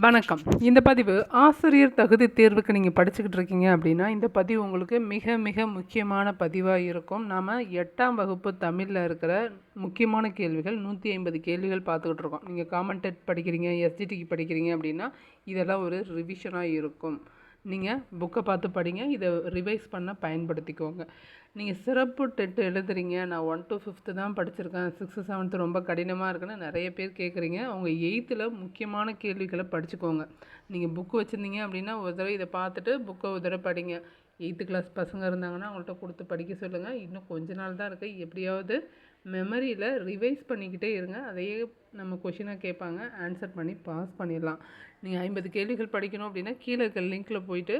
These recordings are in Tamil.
வணக்கம். இந்த பதிவு ஆசிரியர் தகுதி தேர்வுக்கு நீங்கள் படிச்சுக்கிட்டு இருக்கீங்க அப்படின்னா, இந்த பதிவு உங்களுக்கு மிக மிக முக்கியமான பதிவாக இருக்கும். நாம் 8ஆம் வகுப்பு தமிழில் இருக்கிற முக்கியமான கேள்விகள் 150 கேள்விகள் பார்த்துக்கிட்டு இருக்கோம். நீங்கள் காமன்டெட் படிக்கிறீங்க, எஸ்ஜிடிக்கு படிக்கிறீங்க அப்படின்னா இதெல்லாம் ஒரு ரிவிஷனாக இருக்கும். நீங்கள் புக்கை பார்த்து படிங்க, இதை ரிவைஸ் பண்ண பயன்படுத்திக்கோங்க. நீங்கள் சிறப்பு டெட் எழுதுறீங்க, நான் 1 to 5 தான் படிச்சிருக்கேன், 6th 7th ரொம்ப கடினமாக இருக்குன்னு நிறைய பேர் கேட்குறீங்க. அவங்க 8th முக்கியமான கேள்விகளை படிச்சுக்கோங்க. நீங்கள் புக்கு வச்சுருந்தீங்க அப்படின்னா ஒரு தடவை இதை பார்த்துட்டு புக்கை ஒரு தடவை படிங்க. 8th கிளாஸ் பசங்க இருந்தாங்கன்னா அவங்கள்ட்ட கொடுத்து படிக்க சொல்லுங்கள். இன்னும் கொஞ்ச நாள் தான் இருக்குது. எப்படியாவது மெமரியில் ரிவைஸ் பண்ணிக்கிட்டே இருங்க. அதையே நம்ம கொஷினாக கேட்பாங்க, ஆன்சர் பண்ணி பாஸ் பண்ணிடலாம். நீங்கள் 50 கேள்விகள் படிக்கணும் அப்படின்னா கீழே இருக்க லிங்க்கில் போயிட்டு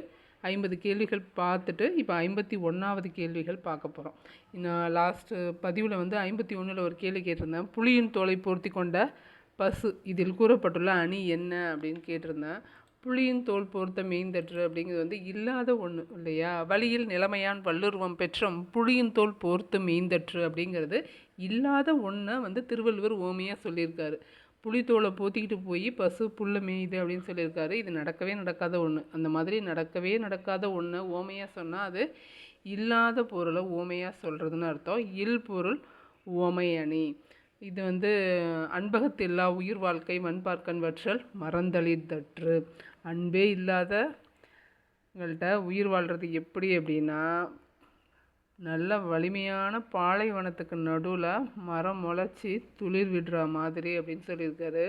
50 கேள்விகள் பார்த்துட்டு இப்போ 51வது கேள்விகள் பார்க்க போகிறோம். நான் லாஸ்ட்டு பதிவில் 51ல் ஒரு கேள்வி கேட்டிருந்தேன். புலியின் தோலை பொருத்தி கொண்ட பசு இதில் கூறப்பட்டுள்ள அணி என்ன அப்படின்னு கேட்டிருந்தேன். புலியின் தோல் பொறுத்த மெய்ந்தற்று அப்படிங்கிறது இல்லாத ஒன்று இல்லையா? வழியில் நிலைமையான் வல்லுருவம் பெற்றம் புலியின் தோல் பொறுத்து மெய்ந்தற்று அப்படிங்கிறது இல்லாத ஒன்றை திருவள்ளுவர் ஓமையாக சொல்லியிருக்காரு. புலித்தோலை போத்திக்கிட்டு போய் பசு புல்லை மேயுது அப்படின்னு சொல்லியிருக்காரு. இது நடக்கவே நடக்காத ஒன்று. அந்த மாதிரி நடக்கவே நடக்காத ஒன்று ஓமையாக சொன்னால் அது இல்லாத பொருளை ஓமையாக சொல்கிறதுன்னு அர்த்தம். இல் பொருள் ஓமை அணி. இது அன்பகத்தில்லா உயிர் வாழ்க்கை மண்பார்க்கன் வற்றல் மறந்தளித்தற்று. அன்பே இல்லாதவங்கள்ட்ட உயிர் வாழ்கிறது எப்படி அப்படின்னா, நல்ல வலிமையான பாலைவனத்துக்கு நடுவில் மரம் முளைச்சி துளிர் விடுற மாதிரி அப்படின்னு சொல்லியிருக்காரு.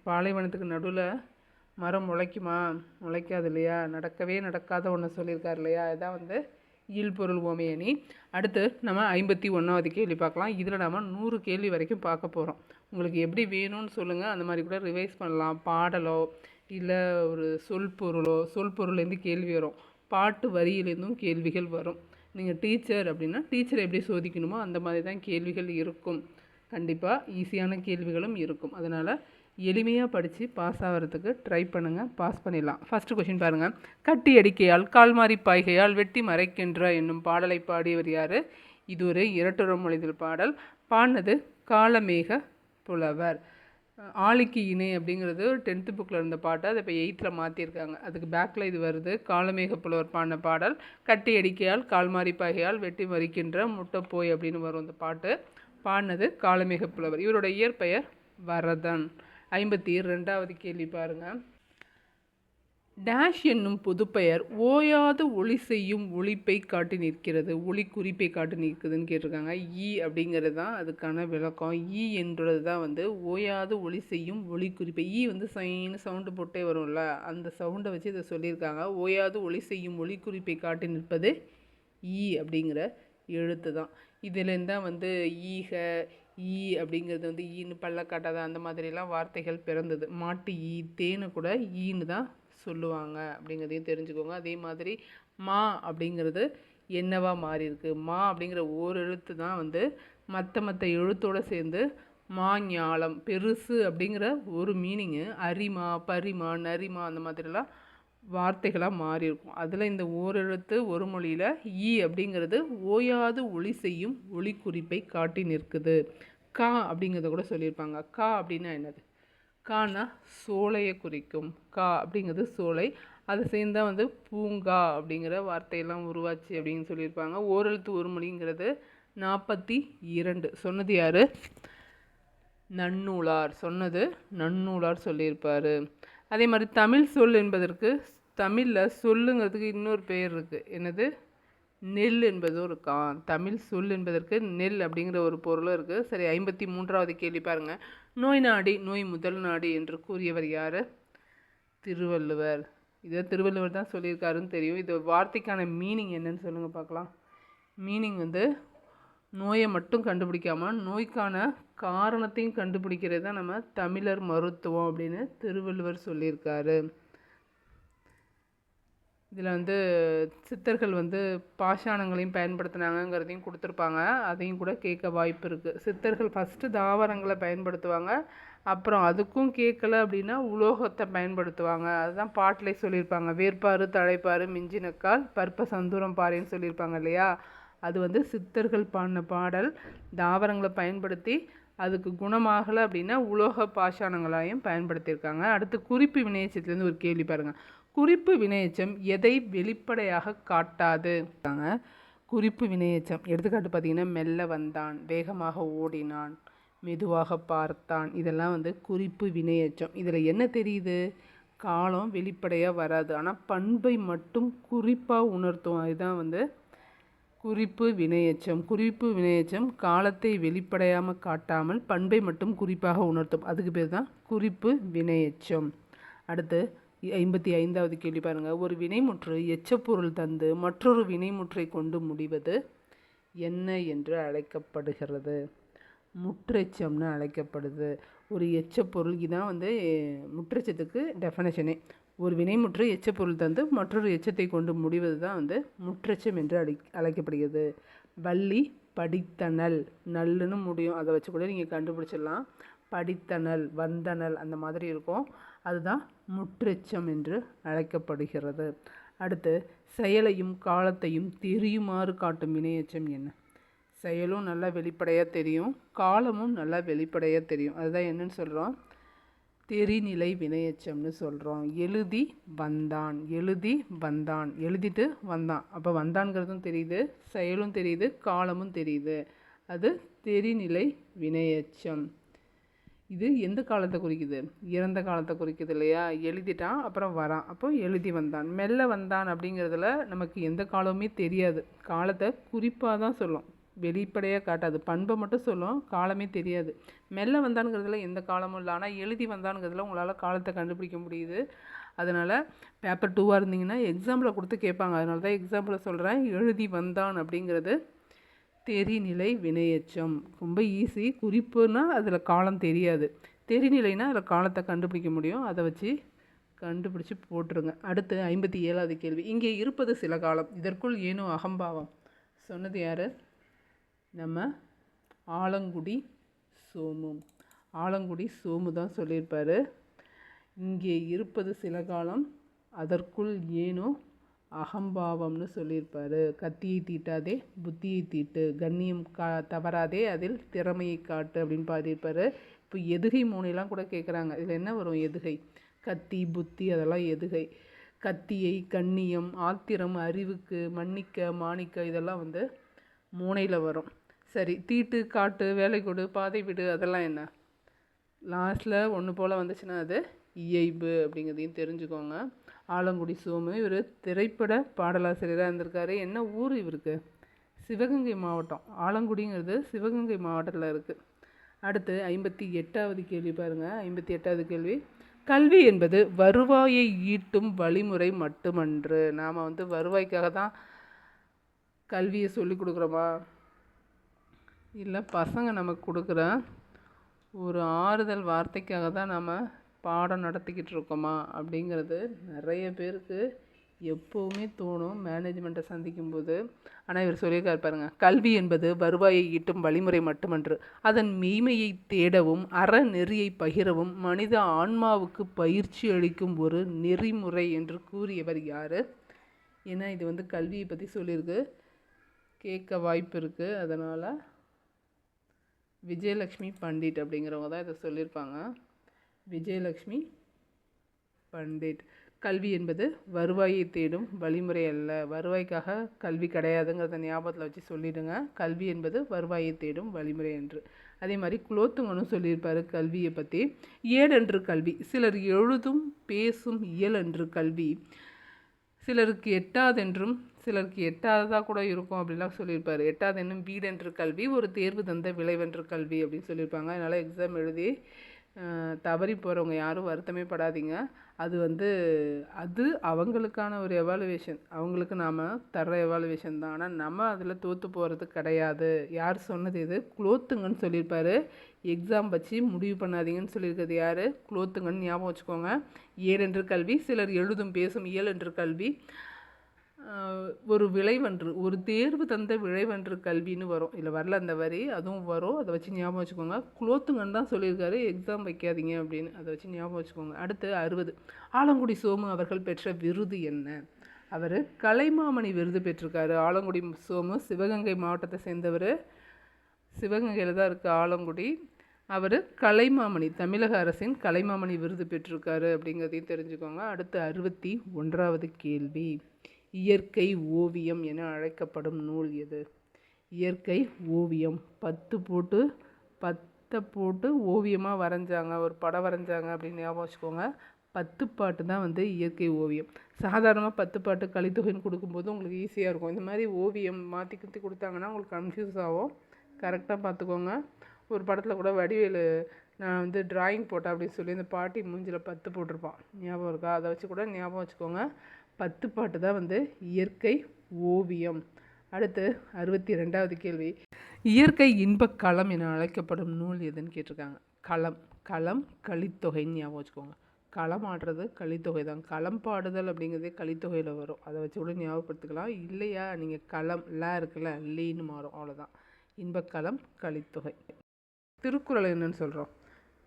பாலைவனத்துக்கு நடுவில் மரம் முளைக்குமா? முளைக்காது இல்லையா? நடக்கவே நடக்காத ஒன்று சொல்லியிருக்காரு இல்லையா? இதான் இயல்பொருள் ஓமையணி. அடுத்து நம்ம 51வது கேள்வி பார்க்கலாம். இதில் நம்ம 100 கேள்வி வரைக்கும் பார்க்க போகிறோம். உங்களுக்கு எப்படி வேணும்னு சொல்லுங்கள், அந்த மாதிரி கூட ரிவைஸ் பண்ணலாம். பாடலோ இல்லை ஒரு சொல் பொருள்லேருந்து கேள்வி வரும், பாட்டு வரியிலேருந்தும் கேள்விகள் வரும். நீங்கள் டீச்சர் அப்படின்னா டீச்சரை எப்படி சோதிக்கணுமோ அந்த மாதிரி தான் கேள்விகள் இருக்கும். கண்டிப்பாக ஈஸியான கேள்விகளும் இருக்கும். அதனால் எளிமையாக படித்து பாஸ் ஆகிறதுக்கு ட்ரை பண்ணுங்கள், பாஸ் பண்ணிடலாம். ஃபஸ்ட்டு கொஷின் பாருங்கள். கட்டி அடிக்கையால் கால்மாரி பாய்கையால் வெட்டி மறைக்கின்ற என்னும் பாடலை பாடியவர் யார்? இது ஒரு இரட்டுறம் மொழிதல் பாடல். பாடினது காலமேக புலவர். ஆளிக்கு இணை அப்படிங்கிறது 10th புக்கில் இருந்த பாட்டு, அதை இப்போ 8th மாற்றிருக்காங்க. அதுக்கு பேக்கில் இது வருது. காலமேக புலவர் பாடின பாடல். கட்டி அடிக்கையால் கால்மாரி பாகையால் வெட்டி மறிக்கின்ற முட்டைப்போய் அப்படின்னு வரும் அந்த பாட்டு. பாடினது காலமேக புலவர். இவரோட இயற்பெயர் வரதன். 52வது கேள்வி பாருங்கள். டேஷ் என்னும் பொதுப்பெயர் ஓயாது ஒளி செய்யும் ஒளிப்பை காட்டி நிற்கிறது, ஒளி குறிப்பை காட்டி நிற்குதுன்னு கேட்டிருக்காங்க. அப்படிங்கிறது தான் அதுக்கான விளக்கம். என்றது தான் ஓயாது ஒளி செய்யும் ஒளி குறிப்பை. சைன்னு சவுண்டு போட்டே வரும்ல, அந்த சவுண்டை வச்சு இதை சொல்லியிருக்காங்க. ஓயாது ஒளி செய்யும் ஒளி குறிப்பை காட்டி நிற்பது அப்படிங்கிற எழுத்து தான். இதுலேருந்து தான் ஈக அப்படிங்கிறது ஈன்னு பல்ல காட்டாத அந்த மாதிரிலாம் வார்த்தைகள் பிறந்தது. மாட்டு தேனு கூட ஈன்னு தான் சொல்லுவாங்க அப்படிங்கிறதையும் தெரிஞ்சுக்கோங்க. அதே மாதிரி மா அப்படிங்கிறது என்னவா மாறி இருக்கு? மா அப்படிங்கிற ஓர் எழுத்து தான் மற்ற எழுத்தோடு சேர்ந்து ஞாலம் பெருசு அப்படிங்கிற ஒரு மீனிங்கு அரிமா பரிமா நரிமா அந்த மாதிரிலாம் வார்த்தைகளாக மாறி இருக்கும். அதில் இந்த ஓரெழுத்து ஒரு மொழியில் அப்படிங்கிறது ஓயாது ஒளி செய்யும் ஒளி குறிப்பை காட்டி நிற்குது. கா அப்படிங்கிறத கூட சொல்லியிருப்பாங்க. கா அப்படின்னா என்னது? கானா சோலையை குறிக்கும். கா அப்படிங்கிறது சோலை. அதை சேர்ந்தால் பூங்கா அப்படிங்கிற வார்த்தையெல்லாம் உருவாச்சு அப்படின்னு சொல்லியிருப்பாங்க. ஓரெழுத்து ஒரு மொழிங்கிறது 42. சொன்னது யார்? நன்னூலார். சொன்னது நன்னூலார் சொல்லியிருப்பார். அதே மாதிரி தமிழ் சொல் என்பதற்கு தமிழில் சொல்லுங்கிறதுக்கு இன்னொரு பெயர் இருக்குது. என்னது? நெல் என்பதும் இருக்கான். தமிழ் சொல் என்பதற்கு நெல் அப்படிங்கிற ஒரு பொருளும் இருக்குது. சரி, 53வது கேள்வி பாருங்கள். நோய் நாடி நோய் முதல் நாடி என்று கூறியவர் யார்? திருவள்ளுவர். இதை திருவள்ளுவர் தான் சொல்லியிருக்காருன்னு தெரியும். இது வார்த்தைக்கான மீனிங் என்னன்னு சொல்லுங்கள் பார்க்கலாம். மீனிங் நோயை மட்டும் கண்டுபிடிக்காமல் நோய்க்கான காரணத்தையும் கண்டுபிடிக்கிறது தான் நம்ம தமிழர் மருத்துவம் அப்படின்னு திருவள்ளுவர் சொல்லியிருக்காரு. இதில் சித்தர்கள் பாஷாணங்களையும் பயன்படுத்தினாங்கிறதையும் கொடுத்துருப்பாங்க. அதையும் கூட கேட்க வாய்ப்பு இருக்குது. சித்தர்கள் ஃபஸ்ட்டு தாவரங்களை பயன்படுத்துவாங்க, அப்புறம் அதுக்கும் கேட்கல அப்படின்னா உலோகத்தை பயன்படுத்துவாங்க. அதுதான் பாட்டிலே சொல்லியிருப்பாங்க. வேர்ப்பாறு தழைப்பாறு மிஞ்சினக்கால் பற்ப சந்தூரம் பாறைன்னு சொல்லியிருப்பாங்க இல்லையா? அது சித்தர்கள் பாடின பாடல். தாவரங்களை பயன்படுத்தி அதுக்கு குணமாகலை அப்படின்னா உலோக பாஷாணங்களாயும் பயன்படுத்தியிருக்காங்க. அடுத்து குறிப்பு வினையச்சத்துலேருந்து ஒரு கேள்வி பாருங்கள். குறிப்பு வினையச்சம் எதை வெளிப்படையாக காட்டாது? குறிப்பு வினையச்சம் எடுத்துக்காட்டு பார்த்திங்கன்னா மெல்ல வந்தான், வேகமாக ஓடினான், மெதுவாக பார்த்தான், இதெல்லாம் வந்து குறிப்பு வினையச்சம். இதில் என்ன தெரியுது? காலம் வெளிப்படையாக வராது, ஆனால் பண்பை மட்டும் குறிப்பாக உணர்த்தும். அதுதான் வந்து குறிப்பு வினையச்சம். குறிப்பு வினையச்சம் காலத்தை வெளிப்படையாமல் காட்டாமல் பண்பை மட்டும் குறிப்பாக உணர்த்தும். அதுக்கு பேர் தான் குறிப்பு வினையச்சம். அடுத்து 55வது கேள்வி பாருங்கள். ஒரு வினைமுற்று எச்சப்பொருள் தந்து மற்றொரு வினைமுற்றை கொண்டு முடிவது என்ன என்று அழைக்கப்படுகிறது? முற்றெச்சம்னு அழைக்கப்படுது. ஒரு எச்சப்பொருள் இதான் வந்து முற்றெச்சத்துக்கு டெஃபனேஷனே. ஒரு வினைமுற்று எச்சப்பொருள் தந்து மற்றொரு எச்சத்தை கொண்டு முடிவது தான் வந்து முற்றெச்சம் என்று அழைக்கப்படுகிறது. வள்ளி படித்தனல், நல்லுன்னு முடியும், அதை வச்சு கூட நீங்கள் கண்டுபிடிச்சிடலாம். படித்தனல், வந்தனல் அந்த மாதிரி இருக்கும், அதுதான் முற்றெச்சம் என்று அழைக்கப்படுகிறது. அடுத்து செயலையும் காலத்தையும் தெரியுமாறு காட்டும் வினையெச்சம் என்ன? செயலும் நல்லா வெளிப்படையாக தெரியும், காலமும் நல்லா வெளிப்படையாக தெரியும், அதுதான் என்னன்னு சொல்கிறோம்? தெரிநிலை வினையெச்சம்னு சொல்கிறோம். எழுதி வந்தான், எழுதி வந்தான், எழுதிட்டு வந்தான், அப்போ வந்தான்கிறதும் தெரியுது, செயலும் தெரியுது, காலமும் தெரியுது, அது தெரிநிலை வினையெச்சம். இது எந்த காலத்தை குறிக்குது? இறந்த காலத்தை குறிக்குது இல்லையா? எழுதிட்டான் அப்புறம் வரான், அப்போ எழுதி வந்தான். மெல்ல வந்தான் அப்படிங்கிறதுல நமக்கு எந்த காலமுமே தெரியாது, காலத்தை குறிப்பாக தான் சொல்லும், வெளிப்படையாக காட்டாது, பண்பை மட்டும் சொல்லும், காலமே தெரியாது. மெல்ல வந்தானுங்கிறதுல எந்த காலமும் இல்லை, ஆனால் எழுதி வந்தானுங்கிறதுல உங்களால் காலத்தை கண்டுபிடிக்க முடியுது. அதனால் பேப்பர் 2வாக இருந்தீங்கன்னா எக்ஸாம்பிளை கொடுத்து கேட்பாங்க, அதனால தான் எக்ஸாம்பிளை சொல்கிறேன். எழுதி வந்தான் அப்படிங்கிறது தெரிநிலை வினையெச்சம், ரொம்ப ஈஸி. குறிப்புனா அதில் காலம் தெரியாது, தெரிநிலைனா அதில் காலத்தை கண்டுபிடிக்க முடியும், அதை வச்சு கண்டுபிடிச்சி போட்டுருங்க. அடுத்து 57வது கேள்வி. இங்கே இருப்பது சில காலம், இதற்குள் ஏனோ அகம்பாவம். சொன்னது யார்? நம்ம ஆலங்குடி சோமு. ஆலங்குடி சோமு தான் சொல்லியிருப்பார். இங்கே இருப்பது சில காலம், அதற்குள் ஏனோ அகம்பாவம்னு சொல்லியிருப்பார். கத்தியை தீட்டாதே புத்தியை தீட்டு, கண்ணியம் தவறாதே அதில் திறமையை காட்டு அப்படின்னு பாடியிருப்பார். இப்போ எதுகை மூனையெல்லாம் கூட கேட்குறாங்க, இதில் என்ன வரும்? எதுகை, கத்தி, புத்தி, அதெல்லாம் எதுகை. கத்தியை, கண்ணியம், ஆத்திரம், அறிவுக்கு, மன்னிக்க, மாணிக்க, இதெல்லாம் வந்து மூனையில் வரும். சரி, தீட்டு, காட்டு, வேலை கொடு, பாதை விடு, அதெல்லாம் என்ன? லாஸ்ட்டில் ஒன்று போல் வந்துச்சுன்னா அது இயைபு அப்படிங்கிறதையும் தெரிஞ்சுக்கோங்க. ஆலங்குடி சோமு இவர் திரைப்பட பாடலாசிரியராக இருந்திருக்காரு. என்ன ஊர் இவருக்கு? சிவகங்கை மாவட்டம். ஆலங்குடிங்கிறது சிவகங்கை மாவட்டத்தில் இருக்குது. அடுத்து 58வது கேள்வி பாருங்கள். 58வது கேள்வி. கல்வி என்பது வருவாயை ஈட்டும் வழிமுறை மட்டுமன்று. நாம் வந்து வருவாய்க்காக தான் கல்வியை சொல்லி கொடுக்குறோமா? இல்லை, பசங்க நமக்கு கொடுக்குற ஒரு ஆறுதல் வார்த்தைக்காக தான் நம்ம பாடம் நடத்திக்கிட்டு இருக்கோமா அப்படிங்கிறது நிறைய பேருக்கு எப்போவுமே தோணும் மேனேஜ்மெண்ட்டை சந்திக்கும்போது. ஆனால் இவர் சொல்லியிருக்காரு பாருங்கள், கல்வி என்பது வருவாயை ஈட்டும் வழிமுறை மட்டுமன்று, அதன் மெய்மையை தேடவும் அறநெறியை பகிரவும் மனித ஆன்மாவுக்கு பயிற்சி அளிக்கும் ஒரு நெறிமுறை என்று கூறியவர் யார்? ஏன்னா இது வந்து கல்வியை பற்றி சொல்லியிருக்கு, கேட்க வாய்ப்பு இருக்குது, அதனால் விஜயலக்ஷ்மி பண்டிட் அப்படிங்கிறவங்க தான் இதை சொல்லியிருப்பாங்க. விஜயலக்ஷ்மி பண்டிட். கல்வி என்பது வருவாயை தேடும் வழிமுறை அல்ல, வருவாய்க்காக கல்வி கிடையாதுங்கிறத ஞாபகத்தில் வச்சு சொல்லிவிடுங்க. கல்வி என்பது வருவாயை தேடும் வழிமுறை என்று. அதே மாதிரி குலோத்துங்கனும் சொல்லியிருப்பார் கல்வியை பற்றி. ஏடென்று கல்வி, சிலர் எழுதும் பேசும் இயலென்று கல்வி, சிலருக்கு எட்டாதென்றும் சிலருக்கு எட்டாததாக கூட இருக்கும் அப்படின்லாம் சொல்லியிருப்பார். எட்டாவது என்னும் வீடென்று கல்வி, ஒரு தேர்வு தந்த விளைவென்று கல்வி அப்படின்னு சொல்லியிருப்பாங்க. அதனால் எக்ஸாம் எழுதி தவறி போகிறவங்க யாரும் வருத்தமே படாதீங்க. அது வந்து அது அவங்களுக்கான ஒரு எவாலுவேஷன், அவங்களுக்கு நாம் தர்ற எவாலுவேஷன் தான். ஆனால் நம்ம அதில் தோற்று போகிறது கிடையாது. யார் சொன்னது? இது குலோத்துங்கன்னு சொல்லியிருப்பார். எக்ஸாம் வச்சு முடிவு பண்ணாதீங்கன்னு சொல்லியிருக்கிறது யார்? குலோத்துங்கன்னு ஞாபகம் வச்சுக்கோங்க. ஏடென்று கல்வி, சிலர் எழுதும் பேசும் இயலென்று கல்வி, ஒரு விளைவன்று, ஒரு தேர்வு தந்த விளைவன்று கல்வின்னு வரும். இல்லை வரல அந்த வரி, அதுவும் வரும், அதை வச்சு ஞாபகம் வச்சுக்கோங்க. குலோத்துங்கன்னு தான் சொல்லியிருக்காரு எக்ஸாம் வைக்காதீங்க அப்படின்னு, அதை வச்சு ஞாபகம் வச்சுக்கோங்க. அடுத்து 60. ஆலங்குடி சோமு அவர்கள் பெற்ற விருது என்ன? அவர் கலைமாமணி விருது பெற்றிருக்காரு. ஆலங்குடி சோமு சிவகங்கை மாவட்டத்தை சேர்ந்தவர், சிவகங்கையில் தான் இருக்குது ஆலங்குடி. அவர் கலைமாமணி, தமிழக அரசின் கலைமாமணி விருது பெற்றிருக்காரு அப்படிங்கிறதையும் தெரிஞ்சுக்கோங்க. அடுத்து 61வது கேள்வி, இயற்கை ஓவியம் என அழைக்கப்படும் நூல் எது? இயற்கை ஓவியம் 10 போட்டு ஓவியமாக வரைஞ்சாங்க, ஒரு படம் வரைஞ்சாங்க அப்படின்னு ஞாபகம் வச்சுக்கோங்க. 10 பாட்டு தான் வந்து இயற்கை ஓவியம். சாதாரணமாக 10 பாட்டு கலித்தொகைன்னு கொடுக்கும்போது உங்களுக்கு ஈஸியாக இருக்கும். இந்த மாதிரி ஓவியம் மாற்றி கித்தி கொடுத்தாங்கன்னா உங்களுக்கு கன்ஃபியூஸ் ஆகும். கரெக்டாக பார்த்துக்கோங்க. ஒரு படத்தில் கூட வடிவேலு நான் வந்து டிராயிங் போட்டேன் அப்படின்னு சொல்லி இந்த பாட்டி மூஞ்சில் 10 போட்டிருப்பான், ஞாபகம் இருக்கா? அதை வச்சு கூட ஞாபகம் வச்சுக்கோங்க. 10 பாட்டு தான் வந்து இயற்கை ஓவியம். அடுத்து 62வது கேள்வி, இயற்கை இன்பக் களம் என அழைக்கப்படும் நூல் எதுன்னு கேட்டிருக்காங்க. களம் கலித்தொகைன்னு ஞாபகம் வச்சுக்கோங்க. களம் ஆடுறது கலித்தொகை தான். களம் பாடுதல் அப்படிங்கிறதே கலித்தொகையில் வரும். அதை வச்சு கூட ஞாபகப்படுத்திக்கலாம். இல்லையா, நீங்கள் களம் ல இருக்குல்ல, லீன்னு மாறும், அவ்வளோதான். இன்பக்களம் கலித்தொகை. திருக்குறள் என்னன்னு சொல்கிறோம்?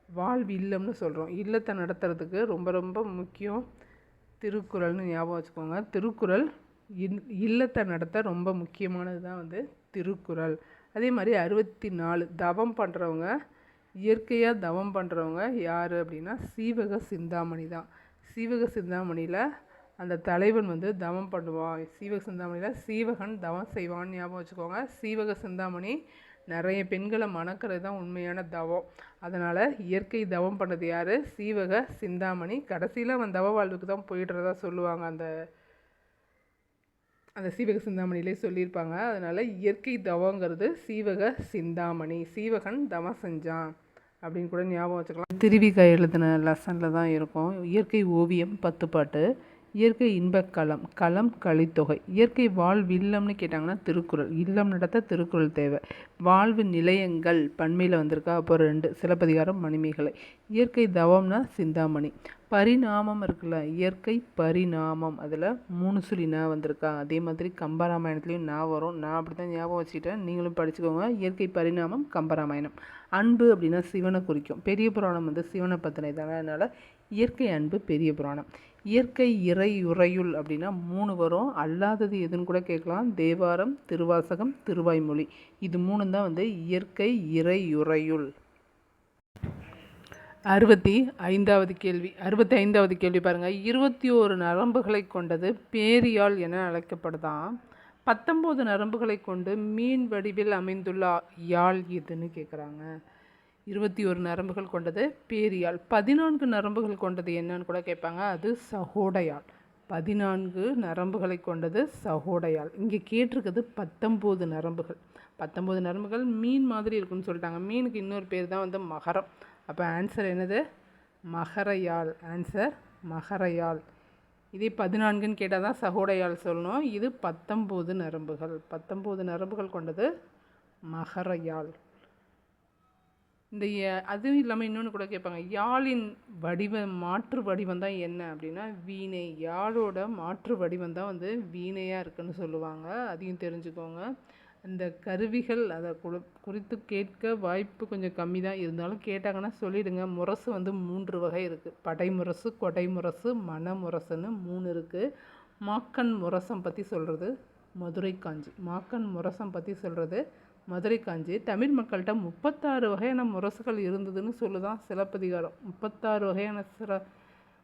வாழ்வு இல்லம்னு சொல்கிறோம். இல்லத்தை நடத்துறதுக்கு ரொம்ப ரொம்ப முக்கியம் திருக்குறள்னு ஞாபகம் வச்சுக்கோங்க. திருக்குறள் இல்லத்தை நடத்த ரொம்ப முக்கியமானது தான் வந்து திருக்குறள். அதே மாதிரி 64 தவம் பண்ணுறவங்க, இயற்கையாக தவம் பண்ணுறவங்க யார் அப்படின்னா சீவக சிந்தாமணி தான். சீவக சிந்தாமணியில் அந்த தலைவன் வந்து தவம் பண்ணுவான். சீவக சிந்தாமணியில் சீவகன் தவம் செய்வான்னு ஞாபகம் வச்சுக்கோங்க. சீவக சிந்தாமணி நிறைய பெண்களை மணக்கிறது தான் உண்மையான தவம். அதனால் இயற்கை தவம் பண்ணது யார்? சீவக சிந்தாமணி. கடைசியில் அவன் தவ வாழ்வுக்கு தான் போயிடுறதா சொல்லுவாங்க, அந்த சீவக சிந்தாமணியிலே சொல்லியிருப்பாங்க. அதனால் இயற்கை தவங்கிறது சீவக சிந்தாமணி. சீவகன் தவம் செஞ்சான் அப்படின்னு கூட ஞாபகம் வச்சுக்கலாம். திருவிகா எழுதின லெசனில் தான் இருக்கும். இயற்கை ஓவியம் 10 பாட்டு, இயற்கை களம் கலித்தொகை, இயற்கை வாழ்வில்லம்னு கேட்டாங்கன்னா திருக்குறள். இல்லம் நடத்த திருக்குறள் தேவை. வாழ்வு நிலையங்கள் பன்மையில் வந்திருக்கா, அப்போ 2 சிலப்பதிகாரம் மணிமேகலை. இயற்கை தவம்னா சிந்தாமணி. பரிணாமம் இருக்குல்ல, இயற்கை பரிணாமம், அதில் 3 சுழி ந வந்திருக்கா. அதே மாதிரி கம்பராமாயணத்துலேயும் நான் வரும். நான் அப்படி தான் ஞாபகம் வச்சுக்கிட்டேன், நீங்களும் படிச்சுக்கோங்க. இயற்கை பரிணாமம் கம்பராமாயணம். அன்பு அப்படின்னா சிவனை குறிக்கும். பெரிய புராணம் வந்து சிவனை பற்றினது தானே, அதனால் இயற்கை அன்பு பெரிய புராணம். இயற்கை இறையுறையுள் அப்படின்னா 3 வரும். அல்லாதது எதுன்னு கூட கேட்கலாம். தேவாரம், திருவாசகம், திருவாய்மொழி, இது 3 தான் வந்து இயற்கை இறையுறையுள். 65வது கேள்வி பாருங்கள். 21 நரம்புகளை கொண்டது பேரியாழ் என அழைக்கப்படுதான். 19 நரம்புகளை கொண்டு மீன் வடிவில் அமைந்துள்ள யாழ் எதுன்னு கேட்குறாங்க. 21 நரம்புகள் கொண்டது பேரியாழ். 14 நரம்புகள் கொண்டது என்னன்னு கூட கேட்பாங்க, அது சகோடையாழ். 14 நரம்புகளை கொண்டது சகோடையாழ். இங்கே கேட்டிருக்கிறது 19 நரம்புகள். 19 நரம்புகள் மீன் மாதிரி இருக்குன்னு சொல்லிட்டாங்க. மீனுக்கு இன்னொரு பேர் தான் வந்து மகரம். அப்போ ஆன்சர் என்னது? மகரயாழ். ஆன்சர் மகரயாழ். இதே 14ன்னு கேட்டால் தான் சகோடையாழ் சொல்லணும். இது 19 நரம்புகள். 19 நரம்புகள் கொண்டது மகரயாழ். இந்த அதுவும் இல்லாமல் இன்னொன்று கூட கேட்பாங்க, யாழின் மாற்று வடிவம் தான் என்ன அப்படின்னா வீணை. யாழோட மாற்று வடிவம் தான் வந்து வீணையாக இருக்குன்னு சொல்லுவாங்க. அதையும் தெரிஞ்சுக்கோங்க. இந்த கருவிகள் அதை குறித்து கேட்க வாய்ப்பு கொஞ்சம் கம்மி தான், இருந்தாலும் கேட்டாங்கன்னா சொல்லிவிடுங்க. முரசு வந்து 3 வகை இருக்குது. படை முரசு, கொடை முரசு, மண முரசுன்னு 3 இருக்குது. மாக்கன் முரசம் பற்றி சொல்கிறது மதுரை காஞ்சி. மாக்கன் முரசம் பற்றி சொல்கிறது மதுரை காஞ்சி. தமிழ் மக்கள்கிட்ட 36 வகையான முரசுகள் இருந்ததுன்னு சொல்லுதான் சிலப்பதிகாரம். 36 வகையான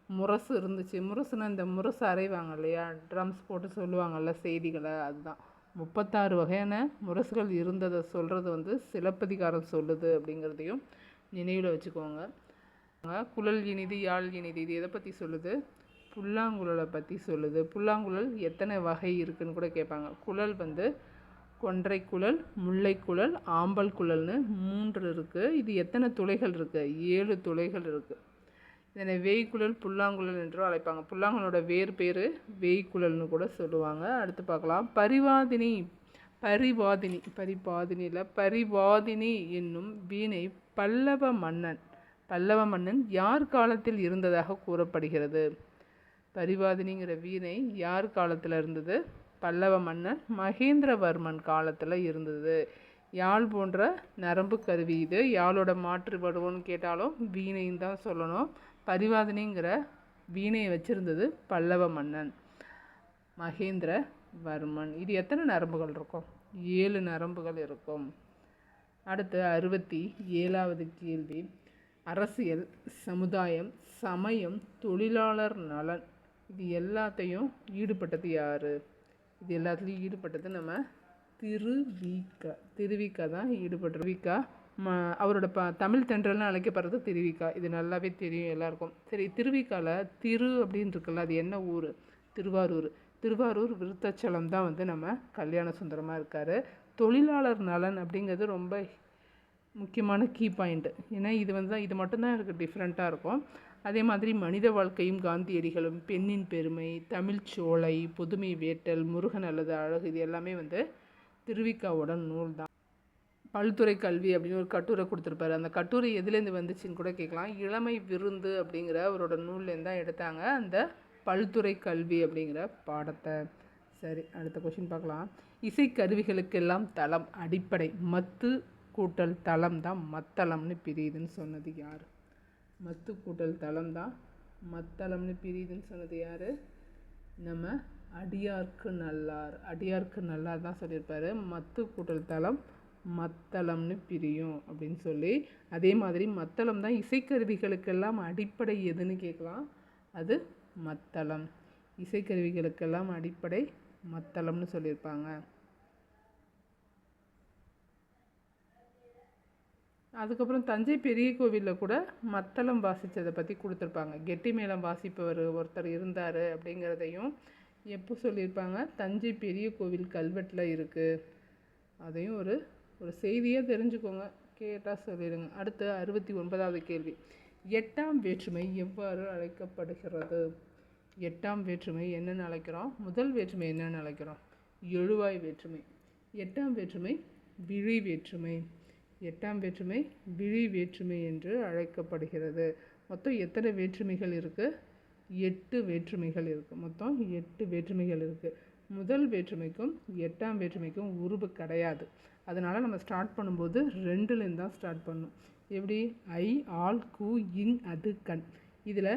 முரசு இருந்துச்சு. முரசுனா இந்த முரசு அரைவாங்க இல்லையா, ட்ரம்ஸ் போட்டு சொல்லுவாங்கள்ல செய்திகளை, அதுதான். 36 வகையான முரசுகள் இருந்ததை சொல்கிறது வந்து சிலப்பதிகாரம் சொல்லுது அப்படிங்கிறதையும் நினைவில் வச்சுக்கோங்க. குழல் இனிது யாழ் இனிது, இது எதை பற்றி சொல்லுது? புல்லாங்குழலை பற்றி சொல்லுது. புல்லாங்குழல் எத்தனை வகை இருக்குதுன்னு கூட கேட்பாங்க. குழல் வந்து கொன்றை குழல், முல்லை குழல், ஆம்பல் குழல்னு 3 இருக்குது. இது எத்தனை துளைகள் இருக்குது? 7 துளைகள் இருக்குது. இதனை வேய்க்குழல், புல்லாங்குழல் என்றும் அழைப்பாங்க. புல்லாங்குழலோட வேறு பேர் வேய்க்குழல்னு கூட சொல்லுவாங்க. அடுத்து பார்க்கலாம். பரிவாதினி என்னும் வீணை பல்லவ மன்னன் யார் காலத்தில் இருந்ததாக கூறப்படுகிறது? பரிவாதினிங்கிற வீணை யார் காலத்தில் இருந்தது? பல்லவ மன்னன் மகேந்திரவர்மன் காலத்தில் இருந்தது. யாழ் போன்ற நரம்பு கருவி இது. யாழோட மாற்று வடிவம்னு கேட்டாலும் வீணைன்னு தான் சொல்லணும். பரிவாதினிங்கிற வீணையை வச்சுருந்தது பல்லவ மன்னன் மகேந்திரவர்மன். இது எத்தனை நரம்புகள் இருக்கும்? 7 நரம்புகள் இருக்கும். அடுத்து 67வது கேள்வி, அரசியல், சமுதாயம், சமயம், தொழிலாளர் நலன் இது எல்லாத்தையும் ஈடுபட்டது யார்? இது எல்லாத்துலேயும் ஈடுபட்டது நம்ம திருவிக தான் ஈடுபட்டிருவிக்கா. அவரோட தமிழ் தென்றல்னு அழைக்கப்படுறது திருவிக்கா. இது நல்லாவே தெரியும் எல்லாருக்கும். சரி, திருவிக்காவில் அப்படின்னு இருக்குல்ல, அது என்ன ஊர்? திருவாரூர் விருத்தாச்சலம் தான் நம்ம கல்யாண சுந்தரமாக இருக்கார். தொழிலாளர் நலன் அப்படிங்கிறது ரொம்ப முக்கியமான கீ பாயிண்ட்டு. ஏன்னா இது மட்டும்தான் எனக்கு டிஃப்ரெண்ட்டாக இருக்கும். அதே மாதிரி மனித வாழ்க்கையும் காந்தியடிகளும், பெண்ணின் பெருமை, தமிழ்ச்சோலை, புதுமை வேட்டல், முருகன் அல்லது அழகு இது எல்லாமே திருவிக்காவோட நூல் தான். பல்துறை கல்வி அப்படின்னு ஒரு கட்டுரை கொடுத்துருப்பாரு. அந்த கட்டுரை எதுலேருந்து வந்துச்சுன்னு கூட கேட்கலாம். இளமை விருந்து அப்படிங்கிற அவரோட நூல்லேருந்து தான் எடுத்தாங்க அந்த பல்துறை கல்வி அப்படிங்கிற பாடத்தை. சரி, அடுத்த கொஷின் பார்க்கலாம். இசைக்கருவிகளுக்கெல்லாம் தளம் அடிப்படை மத்து கூட்டல் தளம் தான் மத்தளம்னு பிரியுதுன்னு சொன்னது யார்? மத்து கூட்டல் தளம் தான் மத்தளம்னு பிரியுதுன்னு சொன்னது யார்? நம்ம அடியார்க்கு நல்லார் தான் சொல்லியிருப்பாரு. மத்து கூட்டல் தளம் மத்தளம்னு பிரியும் அப்படின்னு சொல்லி. அதே மாதிரி மத்தளம் தான் இசைக்கருவிகளுக்கெல்லாம் அடிப்படை எதுன்னு கேட்கலாம். அது மத்தளம். இசைக்கருவிகளுக்கெல்லாம் அடிப்படை மத்தளம்னு சொல்லியிருப்பாங்க. அதுக்கப்புறம் தஞ்சை பெரிய கோவிலில் கூட மத்தளம் வாசித்ததை பற்றி கொடுத்துருப்பாங்க. கெட்டி மேளம் வாசிப்பவர் ஒருத்தர் இருந்தார் அப்படிங்கிறதையும் எப்போ சொல்லியிருப்பாங்க? தஞ்சை பெரிய கோவில் கல்வெட்டில் இருக்குது. அதையும் ஒரு செய்தியாக தெரிஞ்சுக்கோங்க, கேட்டால் சொல்லிடுங்க. அடுத்து 69வது கேள்வி, 8ஆம் வேற்றுமை எவ்வாறு அழைக்கப்படுகிறது? 8ஆம் வேற்றுமை என்னென்னு அழைக்கிறோம்? முதல் வேற்றுமை என்னென்னு அழைக்கிறோம்? எழுவாய் வேற்றுமை. 8ஆம் வேற்றுமை விழி வேற்றுமை. 8ஆம் வேற்றுமை விழி வேற்றுமை என்று அழைக்கப்படுகிறது. மொத்தம் எத்தனை வேற்றுமைகள் இருக்குது? 8 வேற்றுமைகள் இருக்குது. மொத்தம் 8 வேற்றுமைகள் இருக்குது. முதல் வேற்றுமைக்கும் 8ஆம் வேற்றுமைக்கும் உருபு கிடையாது. அதனால் நம்ம ஸ்டார்ட் பண்ணும்போது 2லேருந்து தான் ஸ்டார்ட் பண்ணணும். எப்படி? ஐ, ஆல், கு, இன், அது, கண். இதில்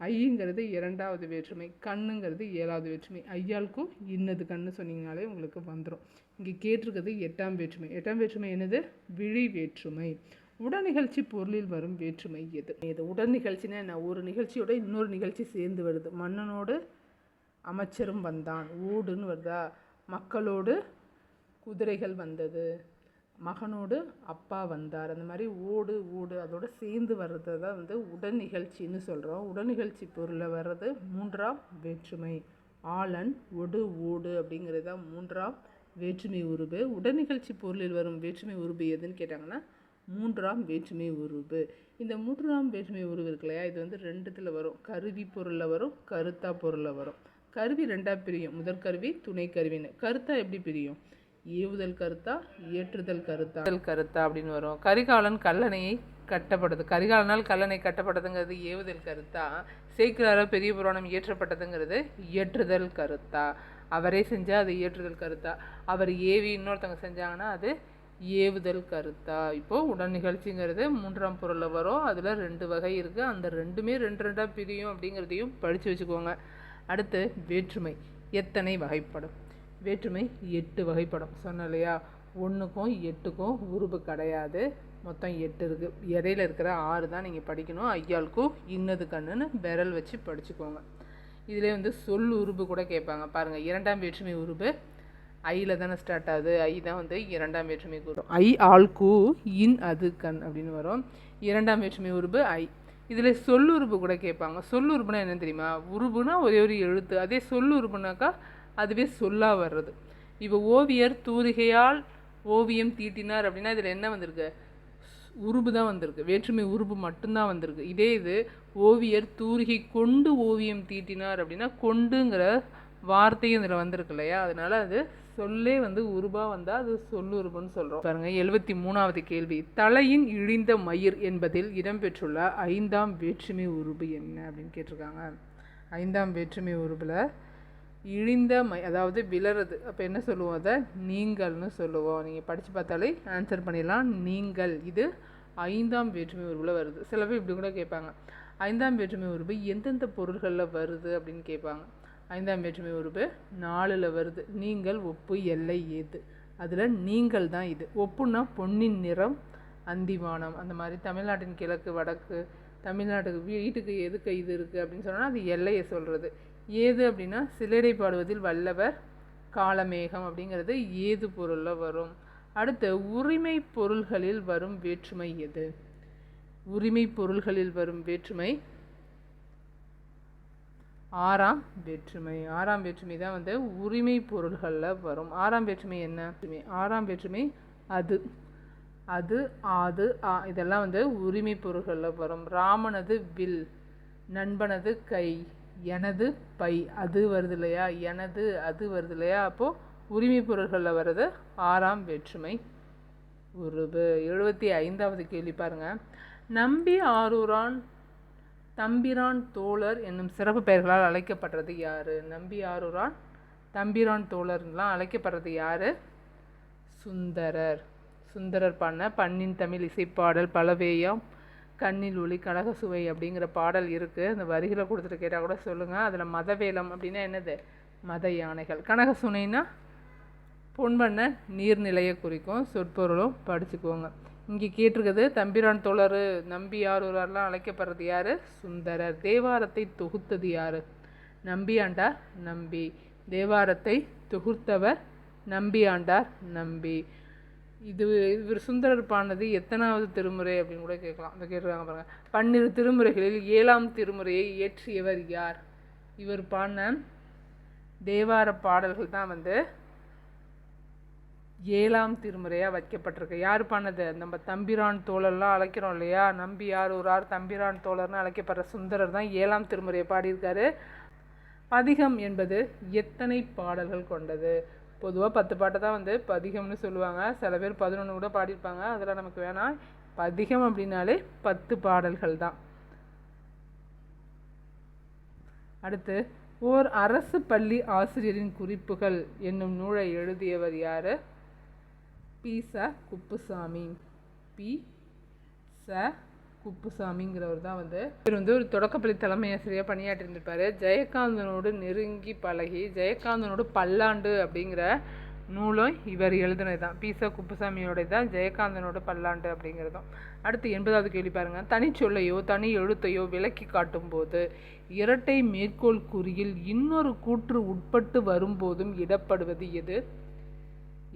ஐங்கிறது 2வது வேற்றுமை, கண்ணுங்கிறது 7வது வேற்றுமை. ஐயால், கு, இன்னது, கண்ணு சொன்னீங்கனாலே உங்களுக்கு வந்துடும். இங்கே கேட்டிருக்கிறது 8ஆம் வேற்றுமை. 8ஆம் வேற்றுமை என்னது? விழி வேற்றுமை. உடல்நிகழ்ச்சி பொருளில் வரும் வேற்றுமை எது? உடல் நிகழ்ச்சின்னா என்ன? ஒரு நிகழ்ச்சியோட இன்னொரு நிகழ்ச்சி சேர்ந்து வருது. மன்னனோடு அமைச்சரும் வந்தான், ஊடுன்னு வருதா? மக்களோடு குதிரைகள் வந்தது, மகனோடு அப்பா வந்தார். அந்த மாதிரி ஊடு அதோடு சேர்ந்து வர்றது தான் உடல் நிகழ்ச்சின்னு சொல்கிறோம். உடல் நிகழ்ச்சி பொருளில் வர்றது 3ஆம் வேற்றுமை. ஆலன், ஒடு, ஊடு அப்படிங்கிறது தான் 3ஆம் வேற்றுமை உருபு. உடல் நிகழ்ச்சி பொருளில் வரும் வேற்றுமை உருபு எதுன்னு கேட்டாங்கன்னா 3ஆம் வேற்றுமை உருபு. இந்த 3ஆம் வேற்றுமை உருவு இருக்கு இல்லையா, இது 2த்தில் வரும். கருவி பொருளில் வரும், கருத்தா பொருளில் வரும். கருவி 2ஆக பிரியும், முதற் கருவி, துணை கருவின்னு. கருத்தா எப்படி பிரியும்? ஏவுதல் கருத்தா, ஏற்றுதல் கருத்தா அப்படின்னு வரும். கரிகாலன் கல்லணையை கட்டப்படுது. கரிகாலனால் கல்லணை கட்டப்பட்டதுங்கிறது ஏவுதல் கருத்தா. சேக்கிழாரால் பெரிய புராணம் இயற்றப்பட்டதுங்கிறது ஏற்றுதல் கருத்தா. அவரே செஞ்சால் அது ஏற்றுதல் கருத்தா. அவர் ஏவி இன்னொருத்தவங்க செஞ்சாங்கன்னா அது ஏவுதல் கருத்தா. இப்போது உடல் நிகழ்ச்சிங்கிறது 3ஆம் பொருளில் வரும். அதில் 2 வகை இருக்குது. அந்த 2மே 2 பிரியும் அப்படிங்கிறதையும் படித்து வச்சுக்கோங்க. அடுத்து வேற்றுமை எத்தனை வகைப்படும்? வேற்றுமை 8 வகைப்படும். சொன்ன இல்லையா, 1க்கும் 8க்கும் உருபு கிடையாது. மொத்தம் 8 இருக்குது. இடையில இருக்கிற 6 தான் நீங்கள் படிக்கணும். ஐயாளுக்கும் இன்னது கண்ணுன்னு விரல் வச்சு படிச்சுக்கோங்க. இதிலே சொல் உருபு கூட கேட்பாங்க பாருங்கள். 2ஆம் வேற்றுமை உருபு ஐயில் தானே ஸ்டார்ட் ஆகுது. ஐ தான் 2ஆம் வேற்றுமை வரும். ஐ, ஆல், கு, இன், அது, கண் அப்படின்னு வரும். 2ஆம் வேற்றுமை உருபு ஐ. இதில் சொல்லுறுப்பு கூட கேட்பாங்க. சொல்லுறுப்புனா என்னன்னு தெரியுமா? உருபுனா ஒரே ஒரு எழுத்து. அதே சொல்லுறுப்புனாக்கா அதுவே சொல்லாக வர்றது. இப்போ ஓவியர் தூரிகையால் ஓவியம் தீட்டினார் அப்படின்னா இதில் என்ன வந்திருக்கு? உருபு தான் வந்திருக்கு. வேற்றுமை உருபு மட்டும்தான் வந்திருக்கு. இதே இது ஓவியர் தூரிகை கொண்டு ஓவியம் தீட்டினார் அப்படின்னா கொண்டுங்கிற வார்த்தையும் இதில் வந்திருக்கு இல்லையா? அதனால் அது சொல்லே உருபாக வந்தால் அது சொல்லுருபுன்னு சொல்கிறோம். பாருங்கள், 73வது கேள்வி, தலையின் இழிந்த மயிர் என்பதில் இடம்பெற்றுள்ள 5ஆம் வேற்றுமை உருபு என்ன அப்படின்னு கேட்டிருக்காங்க. 5ஆம் வேற்றுமை உருபில் இழிந்த அதாவது விளறது. அப்போ என்ன சொல்லுவோம்? அதை நீங்கள்னு சொல்லுவோம். நீங்கள் படித்து பார்த்தாலே ஆன்சர் பண்ணிடலாம். நீங்கள். இது 5ஆம் வேற்றுமை உருபில் வருது. சில பேர் இப்படி கூட கேட்பாங்க, 5ஆம் வேற்றுமை உருபு எந்தெந்த பொருள்களில் வருது அப்படின்னு கேட்பாங்க. 5ஆம் வேற்றுமை உருபு 4ல் வருது. நீங்கள், ஒப்பு, எல்லை, ஏது. அதில் நீங்கள் தான் இது. ஒப்புன்னா பொன்னின் நிறம் அந்திவானம். அந்த மாதிரி தமிழ்நாட்டின் கிழக்கு வடக்கு, தமிழ்நாட்டுக்கு வீட்டுக்கு எதுக்கு இது இருக்குது அப்படின்னு சொன்னால் அது எல்லையை சொல்கிறது. ஏது அப்படின்னா சிலடை பாடுவதில் வல்லவர், காலமேகம் அப்படிங்கிறது ஏது பொருளில் வரும். அடுத்து உரிமை பொருள்களில் வரும் வேற்றுமை எது? உரிமை பொருள்களில் வரும் வேற்றுமை ஆறாம் வேற்றுமை. ஆறாம் வேற்றுமை தான் வந்து உரிமை பொருள்களில் வரும். ஆறாம் வேற்றுமை என்ன? ஆறாம் வேற்றுமை அது, அது, ஆது, இதெல்லாம் வந்து உரிமை பொருள்களில் வரும். ராமனது வில், நண்பனது கை, எனது பை, அது வருது இல்லையா, எனது அது வருது இல்லையா, அப்போது உரிமை பொருள்களில் வர்றது ஆறாம் வேற்றுமை உருவு. 75வது கேள்வி பாருங்கள். நம்பி ஆரூரான் தம்பிரான் தோழர் என்னும் சிறப்பு பெயர்களால் அழைக்கப்படுறது யார்? நம்பி ஆரூரான் தம்பிரான் தோழர்லாம் அழைக்கப்படுறது யார்? சுந்தரர். சுந்தரர் பாடின பண்ணின் தமிழ் இசைப்பாடல் பலவேயாம் கண்ணில் ஒளி கனகசுவை அப்படிங்கிற பாடல் இருக்குது. அந்த வரிகளை கொடுத்துட்டு கேட்டால் கூட சொல்லுங்கள். அதில் மதவேலம் அப்படின்னா என்னது? மத யானைகள். கனகசுனைனா பொன்வண்ண நீர்நிலையை குறிக்கும். சொற்பொருளும் படிச்சுக்குவோங்க. இங்கே கேட்டிருக்குது தம்பிரான் தோழர் நம்பி ஆரூரார்லாம் அழைக்கப்படுறது யார்? சுந்தரர். தேவாரத்தை தொகுத்தது யார்? நம்பியாண்டார் நம்பி. தேவாரத்தை தொகுத்தவர் நம்பியாண்டார் நம்பி. இவர் சுந்தரர் பாடினது எத்தனாவது திருமுறை அப்படின்னு கூட கேட்கலாம். அதை கேட்டிருக்காங்க பாருங்கள். 12 திருமுறைகளில் 7ஆம் திருமுறையை இயற்றியவர் யார்? இவர் பாடின தேவார பாடல்கள் தான் வந்து 7ஆம் திருமுறையாக வைக்கப்பட்டிருக்கு. யார் பாடினது? நம்ம தம்பிரான் தோழர்லாம் அழைக்கிறோம் இல்லையா, நம்பி ஆரூரார் தம்பிரான் தோழர்னு அழைக்கப்படுற சுந்தரர் தான் 7ஆம் திருமுறையை பாடியிருக்காரு. பதிகம் என்பது எத்தனை பாடல்கள் கொண்டது? பொதுவாக 10 பாட்டை தான் வந்து பதிகம்னு சொல்லுவாங்க. சில பேர் 11 கூட பாடியிருப்பாங்க. அதில் நமக்கு வேணாம். பதிகம் அப்படின்னாலே 10 பாடல்கள் தான். அடுத்து ஓர் அரசு பள்ளி ஆசிரியரின் குறிப்புகள் என்னும் நூலை எழுதியவர் யார்? பி.ச. குப்புசாமி. பி.ச. குப்புசாமிங்கிறவர் தான் வந்து இவர் வந்து ஒரு தொடக்கப்பள்ளி தலைமை ஆசிரியர் பணியாற்றிருந்திருப்பார். ஜெயகாந்தனோடு நெருங்கி பழகி ஜெயகாந்தனோடு பல்லாண்டு அப்படிங்கிற நூலும் இவர் எழுதினது தான். பி.ச. குப்புசாமியோட தான் ஜெயகாந்தனோட பல்லாண்டு அப்படிங்கிறதும். அடுத்து 80வது கேள்வி பாருங்கள். தனிச்சொல்லையோ தனி எழுத்தையோ விளக்கி காட்டும்போது இரட்டை மேற்கோள் குறியில் இன்னொரு கூற்று உட்பட்டு வரும்போதும் இடப்படுவது எது?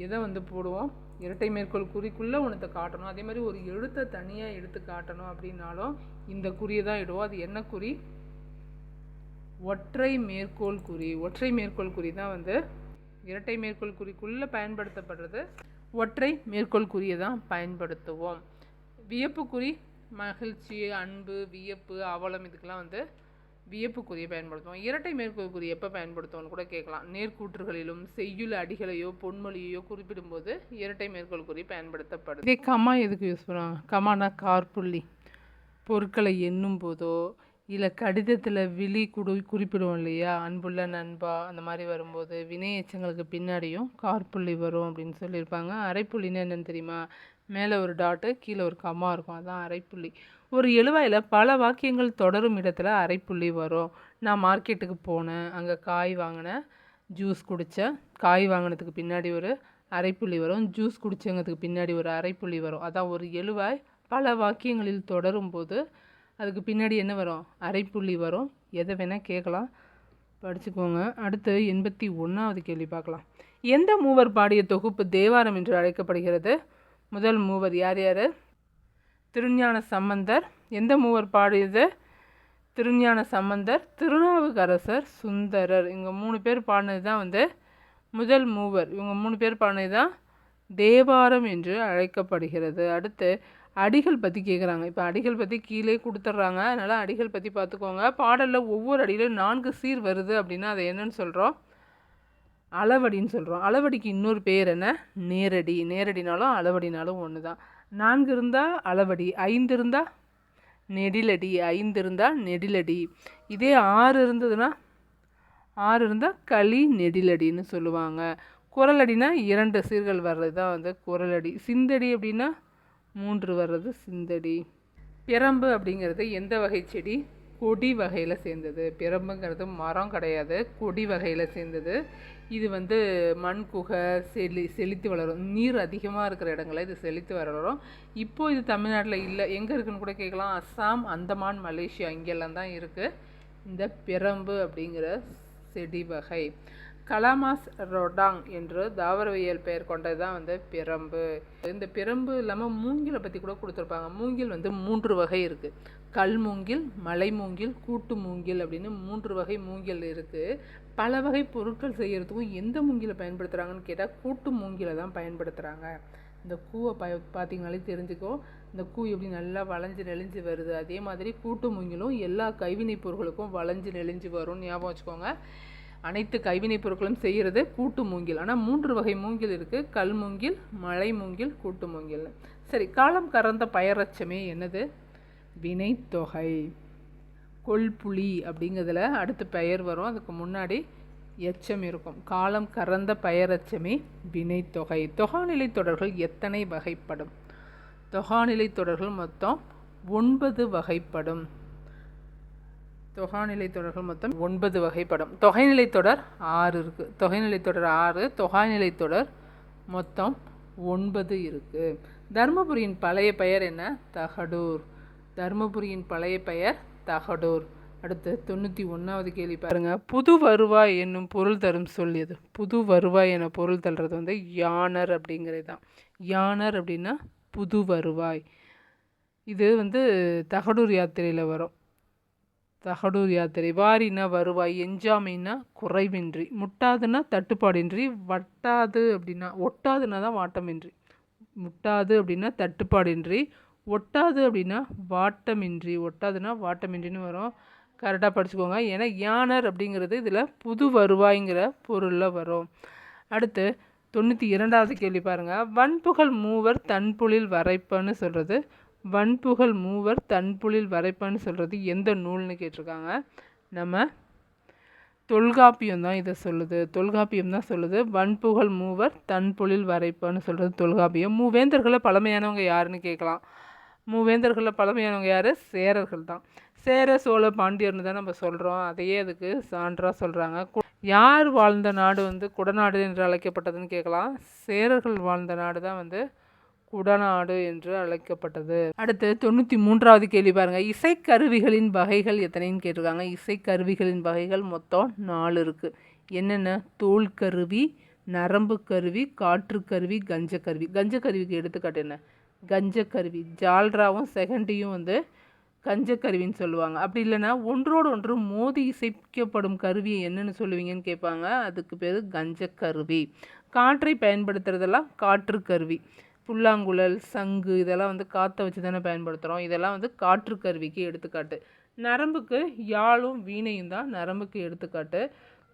எதை வந்து போடுவோம்? இரட்டை மேற்கோள் குறிக்குள்ளே ஒன்றத்தை காட்டணும். அதே மாதிரி ஒரு எழுத்தை தனியாக எடுத்து காட்டணும் அப்படின்னாலும் இந்த குறியை தான் இடுவோம். அது என்ன குறி? ஒற்றை மேற்கோள் குறி. ஒற்றை மேற்கோள் குறி தான் வந்து இரட்டை மேற்கோள் குறிக்குள்ளே பயன்படுத்தப்படுறது. ஒற்றை மேற்கோள் குறியை தான் பயன்படுத்துவோம். வியப்பு குறி மகிழ்ச்சி, அன்பு, வியப்பு, அவலம் இதுக்கெல்லாம் வந்து வியப்பு குறியை பயன்படுத்துவோம். இரட்டை மேற்கோள் குறி எப்போ பயன்படுத்துவோம்னு கூட கேட்கலாம். நேர்கூற்றுகளிலும் செய்யுள் அடிகளையோ பொன்மொழியோ குறிப்பிடும்போது இரட்டை மேற்கோள் குறி பயன்படுத்தப்படுது. இதே கமா எதுக்கு யூஸ் பண்ணுவாங்க? கமானா கார்புள்ளி. பொருட்களை எண்ணும் போதோ இல்லை கடிதத்தில் விழி குறிப்பிடுவோம் இல்லையா, அன்புள்ள நண்பா அந்த மாதிரி வரும்போது வினை எச்சங்களுக்கு பின்னாடியும் கார்புள்ளி வரும் அப்படின்னு சொல்லியிருப்பாங்க. அரைப்புள்ளின்னு என்னென்னு தெரியுமா? மேலே ஒரு டாட்டு கீழே ஒரு கம்மா இருக்கும், அதுதான் அரைப்புள்ளி. ஒரு எழுவாயில் பல வாக்கியங்கள் தொடரும் இடத்துல அரைப்புள்ளி வரும். நான் மார்க்கெட்டுக்கு போனேன், அங்கே காய் வாங்கினேன், ஜூஸ் குடித்தேன், காய் வாங்கினதுக்கு பின்னாடி ஒரு அரைப்புள்ளி வரும், ஜூஸ் குடித்தங்கிறதுக்கு பின்னாடி ஒரு அரைப்புள்ளி வரும். அதான் ஒரு எழுவாய் பல வாக்கியங்களில் தொடரும் போது அதுக்கு பின்னாடி என்ன வரும்? அரைப்புள்ளி வரும். எதை வேணால் கேட்கலாம், படிச்சுக்கோங்க. அடுத்து 81வது கேள்வி பார்க்கலாம். எந்த மூவர் பாடிய தொகுப்பு தேவாரம் என்று அழைக்கப்படுகிறது? முதல் மூவர் யார் யார்? திருஞான சம்பந்தர். எந்த மூவர் பாடியது? திருஞான சம்பந்தர், திருநாவுக்கரசர், சுந்தரர். இவங்க 3 பேர் பாடினது தான் வந்து முதல் மூவர். இவங்க 3 பேர் பாடினது தான் தேவாரம் என்று அழைக்கப்படுகிறது. அடுத்து அடிகள் பற்றி கேட்குறாங்க. இப்போ அடிகள் பற்றி கீழே கொடுத்துட்றாங்க, அதனால் அடிகள் பற்றி பார்த்துக்கோங்க. பாடலில் ஒவ்வொரு அடியிலும் 4 சீர் வருது அப்படின்னா அதை என்னன்னு சொல்கிறோம்? அளவடின்னு சொல்கிறோம். அளவடிக்கு இன்னொரு பேர் என்ன? நேரடி. நேரடினாலும் அளவடினாலும் ஒன்று தான். 4 இருந்தால் அளவடி, 5 இருந்தால் நெடிலடி, 5 இருந்தால் நெடிலடி. இதே 6 இருந்ததுன்னா 6 இருந்தால் களி நெடிலடின்னு சொல்லுவாங்க. குரலடினா 2 சீர்கள் வர்றது தான் வந்து குரலடி. சிந்தடி அப்படின்னா 3 வர்றது சிந்தடி. பிரம்பு அப்படிங்கிறது எந்த வகை செடி? கொடி வகையில் சேர்ந்தது. பிரம்புங்கிறது மரம் கிடையாது, கொடி வகையில் சேர்ந்தது. இது மண் குகை செழித்து வளரும், நீர் அதிகமாக இருக்கிற இடங்களில் இது செழித்து வளரும். இப்போது இது தமிழ்நாட்டில் இல்லை, எங்கே இருக்குதுன்னு கூட கேட்கலாம். அஸ்ஸாம், அந்தமான், மலேசியா இங்கெல்லாம் தான் இருக்குது இந்த பிரம்பு அப்படிங்கிற செடி வகை. கலாமாஸ் ரொடாங் என்று தாவரவியல் பெயர் கொண்டது தான் பிரம்பு. இந்த பிரம்பு இல்லாமல் மூங்கிலை பற்றி கூட கொடுத்துருப்பாங்க. மூங்கில் 3 வகை இருக்குது. கல் மூங்கில், மலை மூங்கில், கூட்டு மூங்கில் அப்படின்னு 3 வகை மூங்கில் இருக்குது. பல வகை பொருட்கள் செய்கிறதுக்கும் எந்த மூங்கிலை பயன்படுத்துகிறாங்கன்னு கேட்டால் கூட்டு மூங்கிலை தான் பயன்படுத்துகிறாங்க. இந்த கூவை பார்த்தீங்கனாலே தெரிஞ்சுக்கோ, இந்த கூ எப்படி நல்லா வளைஞ்சு நெளிஞ்சு வருது. அதே மாதிரி கூட்டு மூங்கிலும் எல்லா கைவினைப் பொருட்களுக்கும் வளைஞ்சு நெளிஞ்சு வரும், ஞாபகம் வச்சுக்கோங்க. அனைத்து கைவினைப் பொருட்களும் செய்கிறது கூட்டு மூங்கில். ஆனால் 3 வகை மூங்கில் இருக்குது. கல் மூங்கில், மலை மூங்கில், கூட்டு மூங்கில். சரி, காலம் கறந்த பெயரெச்சமே என்னது? வினைத்தொகை. கொள்புளி அப்படிங்கிறதுல அடுத்து பெயர் வரும், அதுக்கு முன்னாடி எச்சம் இருக்கும். காலம் கறந்த பெயரெச்சமே வினைத்தொகை. தொகாநிலை தொடர்கள் எத்தனை வகைப்படும்? தொகாநிலை தொடர்கள் மொத்தம் 9 வகைப்படும். தொகாநிலை தொடர்கள் மொத்தம் 9 வகைப்படும். தொகைநிலை தொடர் 6 இருக்குது. தொகைநிலை தொடர் 6, தொகாநிலை தொடர் மொத்தம் 9 இருக்குது. தருமபுரியின் பழைய பெயர் என்ன? தகடூர். தருமபுரியின் பழைய பெயர் தகடூர். அடுத்து 91வது கேள்வி பாருங்க. புது வருவாய் என்னும் பொருள் தரும் சொல் எது? புது வருவாய் என பொருள் தள்ளுறது யானர் அப்படிங்கிறது தான். யானர் அப்படின்னா புது வருவாய். இது தகடூர் யாத்திரையில் வரும். தகடூர் யாத்திரை. வாரினா வருவாய், எஞ்சாமைன்னா குறைவின்றி, முட்டாதுன்னா தட்டுப்பாடின்றி, வட்டாது அப்படின்னா ஒட்டாதுன்னா தான் வாட்டமின்றி, முட்டாது அப்படின்னா தட்டுப்பாடின்றி, ஒட்டாது அப்படின்னா வாட்டமின்றி, ஒட்டாதுன்னா வாட்டமின்றின்னு வரும். கரெக்டாக படிச்சுக்கோங்க. ஏன்னா யானர் அப்படிங்கிறது இதில் புது வருவாய்ங்கிற பொருளில் வரும். அடுத்து 92வது கேள்வி பாருங்கள். வன்புகழ் மூவர் தன்புலில் வரைப்பன்னு சொல்கிறது. வன்புகழ் மூவர் தன்புலில் வரைப்பன்னு சொல்கிறது எந்த நூல்னு கேட்டிருக்காங்க. நம்ம தொல்காப்பியம் தான் இதை சொல்லுது. தொல்காப்பியம் தான் சொல்லுது வன்புகழ் மூவர் தன்புலில் வரைப்பன்னு சொல்கிறது தொல்காப்பியம். மூவேந்தர்களில் பழமையானவங்க யாருன்னு கேட்கலாம். மூவேந்தர்களில் பழமையானவங்க யார்? சேரர்கள் தான். சேர, சோழ, பாண்டியர்னு தான் நம்ம சொல்கிறோம். அதையே அதுக்கு சான்றாக சொல்கிறாங்க. யார் வாழ்ந்த நாடு குடநாடு என்று அழைக்கப்பட்டதுன்னு கேட்கலாம். சேரர்கள் வாழ்ந்த நாடு தான் குடநாடு என்று அழைக்கப்பட்டது. அடுத்து 93வது கேள்வி பாருங்கள். இசைக்கருவிகளின் வகைகள் எத்தனைன்னு கேட்டிருக்காங்க. இசைக்கருவிகளின் வகைகள் மொத்தம் 4 இருக்குது. என்னென்ன? தோல் கருவி, நரம்பு கருவி, காற்றுக்கருவி, கஞ்சக்கருவி. கஞ்சக்கருவிக்கு எடுத்துக்காட்டு என்ன? கஞ்சக்கருவி. ஜால்ராவும் செகண்டியும் கஞ்சக்கருவின்னு சொல்லுவாங்க. அப்படி இல்லைன்னா ஒன்றோடு ஒன்று மோதி இசைக்கப்படும் கருவியை என்னென்னு சொல்லுவீங்கன்னு கேட்பாங்க. அதுக்கு பேர் கஞ்சக்கருவி. காற்றை பயன்படுத்துறதெல்லாம் காற்றுக்கருவி. புல்லாங்குழல், சங்கு இதெல்லாம் காற்றை வச்சு தானே பயன்படுத்துகிறோம். இதெல்லாம் காற்றுக்கருவிக்கு எடுத்துக்காட்டு. நரம்புக்கு யாழும் வீணையும் தான் நரம்புக்கு எடுத்துக்காட்டு.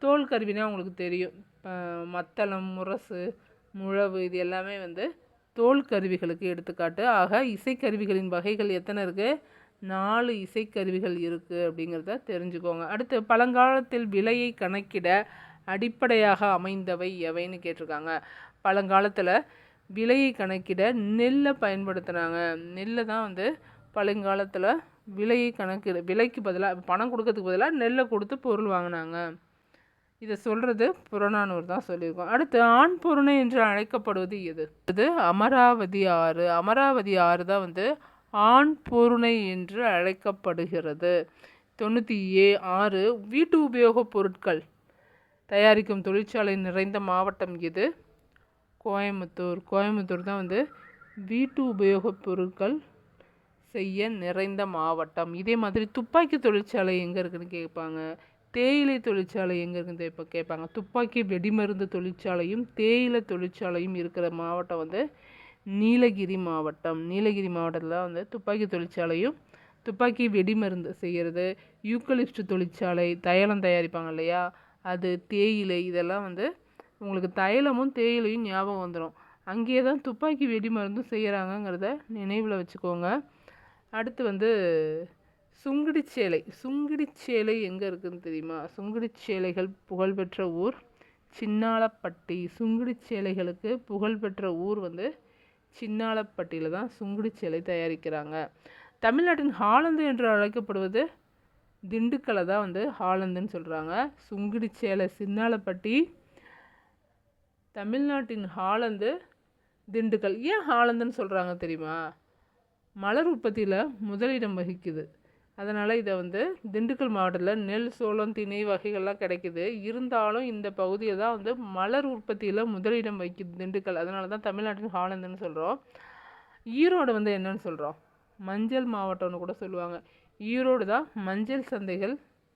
தோல் கருவினா உங்களுக்கு தெரியும். மத்தளம், முரசு, முழவு இது எல்லாமே தோல் கருவிகளுக்கு எடுத்துக்காட்டு. ஆக இசைக்கருவிகளின் வகைகள் எத்தனை இருக்குது? 4 இசைக்கருவிகள் இருக்குது அப்படிங்கிறத தெரிஞ்சுக்கோங்க. அடுத்து பழங்காலத்தில் விலையை கணக்கிட அடிப்படையாக அமைந்தவை எவைன்னு கேட்டிருக்காங்க. பழங்காலத்தில் விலையை கணக்கிட நெல்லை பயன்படுத்தினாங்க. நெல்லை தான் பழங்காலத்தில் விலையை கணக்கிட, விலைக்கு பதிலாக பணம் கொடுக்கறதுக்கு பதிலாக நெல்லை கொடுத்து பொருள் வாங்கினாங்க. இதை சொல்கிறது புறநானூறு தான் சொல்லியிருக்கோம். அடுத்து ஆண் பொருணை என்று அழைக்கப்படுவது எது? இது அமராவதி ஆறு. அமராவதி ஆறு தான் ஆண் பொருணை என்று அழைக்கப்படுகிறது. 96. வீட்டு உபயோகப் பொருட்கள் தயாரிக்கும் தொழிற்சாலை நிறைந்த மாவட்டம் எது? கோயம்புத்தூர். கோயம்புத்தூர் தான் வீட்டு உபயோகப் பொருட்கள் செய்ய நிறைந்த மாவட்டம். இதே மாதிரி துப்பாக்கி தொழிற்சாலை எங்கே இருக்குதுன்னு கேட்பாங்க. தேயிலை தொழிற்சாலை எங்கே இருக்குன்னு இப்போ கேட்பாங்க. துப்பாக்கி வெடிமருந்து தொழிற்சாலையும் தேயிலை தொழிற்சாலையும் இருக்கிற மாவட்டம் நீலகிரி மாவட்டம். நீலகிரி மாவட்டத்தில் துப்பாக்கி தொழிற்சாலையும் துப்பாக்கி வெடிமருந்து செய்கிறது. யூக்கலிப்ட் தொழிற்சாலை தைலம் தயாரிப்பாங்க இல்லையா, அது தேயிலை. இதெல்லாம் உங்களுக்கு தைலமும் தேயிலையும் ஞாபகம் வந்துடும். அங்கேயே தான் துப்பாக்கி வெடிமருந்தும் செய்கிறாங்கங்கிறத நினைவில் வச்சுக்கோங்க. அடுத்து சுங்குடிச்சேலை. சுங்குடிச்சேலை எங்கே இருக்குதுன்னு தெரியுமா? சுங்குடிச்சேலைகள் புகழ்பெற்ற ஊர் சின்னாளப்பட்டி. சுங்குடிச்சேலைகளுக்கு புகழ்பெற்ற ஊர் சின்னாளப்பட்டியில் தான் சுங்குடிச்சேலை தயாரிக்கிறாங்க. தமிழ்நாட்டின் ஹாலந்து என்று அழைக்கப்படுவது திண்டுக்கலை தான் வந்து ஹாலந்துன்னு சொல்கிறாங்க. சுங்குடி சேலை சின்னாலப்பட்டி. தமிழ்நாட்டின் ஹாலந்து திண்டுக்கல். ஏன் ஹாலந்துன்னு சொல்கிறாங்க தெரியுமா? மலர் உற்பத்தியில் முதலிடம் வகிக்குது. அதனால் இதை வந்து திண்டுக்கல் மாவட்டத்தில் நெல், சோளம், திணை வகைகள்லாம் கிடைக்குது. இருந்தாலும் இந்த பகுதியை தான் வந்து மலர் உற்பத்தியில் முதலிடம் வகிக்குது திண்டுக்கல். அதனால தான் தமிழ்நாட்டின் ஹாலந்துன்னு சொல்கிறோம். ஈரோடு வந்து என்னன்னு சொல்கிறோம்? மஞ்சள் மாவட்டம்னு கூட சொல்லுவாங்க. ஈரோடு தான் மஞ்சள் சந்தைகள்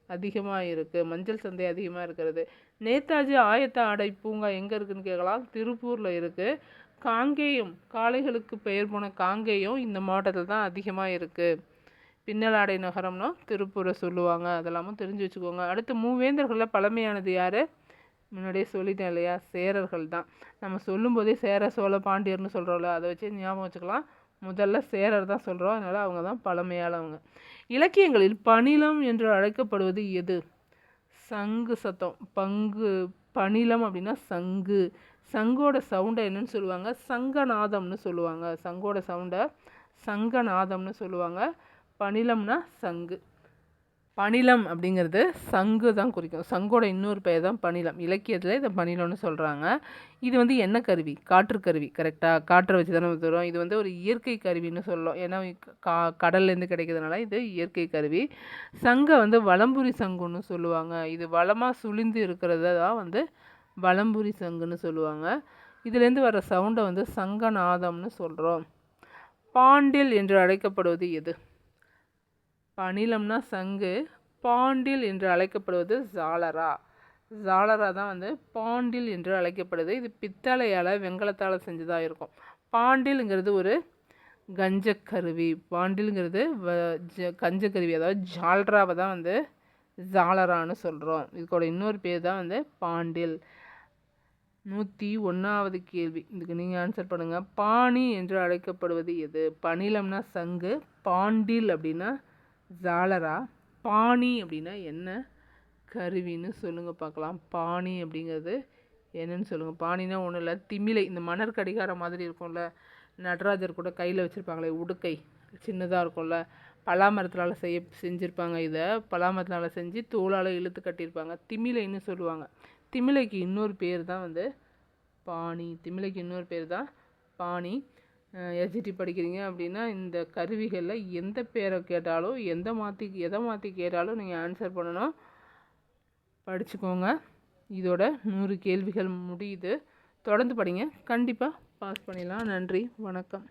அதிகமாக இருக்குது. மஞ்சள் சந்தை அதிகமாக இருக்கிறது. நேதாஜி ஆயத்த ஆடை பூங்கா எங்கே இருக்குதுன்னு கேட்கலாம். திருப்பூரில் இருக்குது. காங்கேயம், காளைகளுக்கு பெயர் போன காங்கேயம் இந்த மாவட்டத்தில் தான் அதிகமாக இருக்குது. பின்னலாடை நகரம்னா திருப்பூரை சொல்லுவாங்க. அதெல்லாமும் தெரிஞ்சு வச்சுக்கோங்க. அடுத்து மூவேந்தர்களில் பழமையானது யார்? முன்னாடியே சொல்லிட்டேன் இல்லையா? சேரர்கள் தான். நம்ம சொல்லும்போதே சேர, சோழ, பாண்டியர்னு சொல்கிறோம்ல, அதை வச்சு ஞாபகம் வச்சுக்கலாம். முதல்ல சேரர் தான் சொல்கிறோம். அதனால் அவங்க தான் பழமையானவங்க. இலக்கியங்களில் பணிலம் என்று அழைக்கப்படுவது எது? சங்கு சத்தம். பணிலம் அப்படின்னா சங்கு. சங்கோட சவுண்டை என்னன்னு சொல்லுவாங்க? சங்கநாதம்னு சொல்லுவாங்க. சங்கோட சவுண்டை சங்கநாதம்னு சொல்லுவாங்க. பணிலம்னா சங்கு. பணிலம் அப்படிங்கிறது சங்கு தான் குறிக்கும். சங்கோட இன்னொரு பெயர் தான் பணிலம். இலக்கியத்தில் இதை பணிலம்னு சொல்கிறாங்க. இது வந்து என்ன கருவி? காற்று கருவி. கரெக்டாக காற்றை வச்சு தானே தரும். இது வந்து ஒரு இயற்கை கருவின்னு சொல்லலாம். ஏன்னா கடல்லேருந்து கிடைக்கிறதுனால இது இயற்கை கருவி. சங்கை வந்து வலம்புரி சங்குன்னு சொல்லுவாங்க. இது வளமாக சுழிந்து இருக்கிறத தான் வந்து வலம்புரி சங்குன்னு சொல்லுவாங்க. இதுலேருந்து வர சவுண்டை வந்து சங்கநாதம்னு சொல்கிறோம். பாண்டில் என்று அழைக்கப்படுவது எது? பணிலம்னா சங்கு. பாண்டில் என்று அழைக்கப்படுவது ஜாலரா. ஜாலரா தான் வந்து பாண்டில் என்று அழைக்கப்படுது. இது பித்தளையால், வெங்கலத்தால் செஞ்சதாக இருக்கும். பாண்டில்ங்கிறது ஒரு கஞ்சக்கருவி. பாண்டில்ங்கிறது கஞ்சக்கருவி. அதாவது ஜால்ராவை தான் வந்து ஜாலரான்னு சொல்கிறோம். இதுக்கோட இன்னொரு பேர் தான் வந்து பாண்டில். 101வது கேள்வி. இதுக்கு நீங்கள் ஆன்சர் பண்ணுங்கள். பாணி என்று அழைக்கப்படுவது எது? பணிலம்னா சங்கு. பாண்டில் அப்படின்னா ஜாலரா. பாணி அப்படின்னா என்ன கருவின்னு சொல்லுங்கள் பார்க்கலாம். பாணி அப்படிங்கிறது என்னன்னு சொல்லுங்கள். பாணினா ஒன்றும் இல்லை, திமிலை. இந்த மணர் கடிகாரம் மாதிரி இருக்கும்ல, நடராஜர் கூட கையில் வச்சுருப்பாங்களே உடுக்கை, சின்னதாக இருக்கும்ல, பலாமரத்தினால செஞ்சுருப்பாங்க. இதை பலாமரத்தினால செஞ்சு தோளால் இழுத்து கட்டியிருப்பாங்க. திமிலைன்னு சொல்லுவாங்க. திமிலைக்கு இன்னொரு பேர் தான் வந்து பாணி. திமிலைக்கு இன்னொரு பேர் தான் பாணி. எஸ்ஜிடி படிக்கிறீங்க அப்படின்னா இந்த கருவிகளில் எந்த பேரை கேட்டாலும் எதை மாற்றி கேட்டாலும் நீங்கள் ஆன்சர் பண்ணணும். படிச்சுக்கோங்க. இதோட 100 கேள்விகள் முடியுது. தொடர்ந்து படிங்க. கண்டிப்பாக பாஸ் பண்ணிடலாம். நன்றி, வணக்கம்.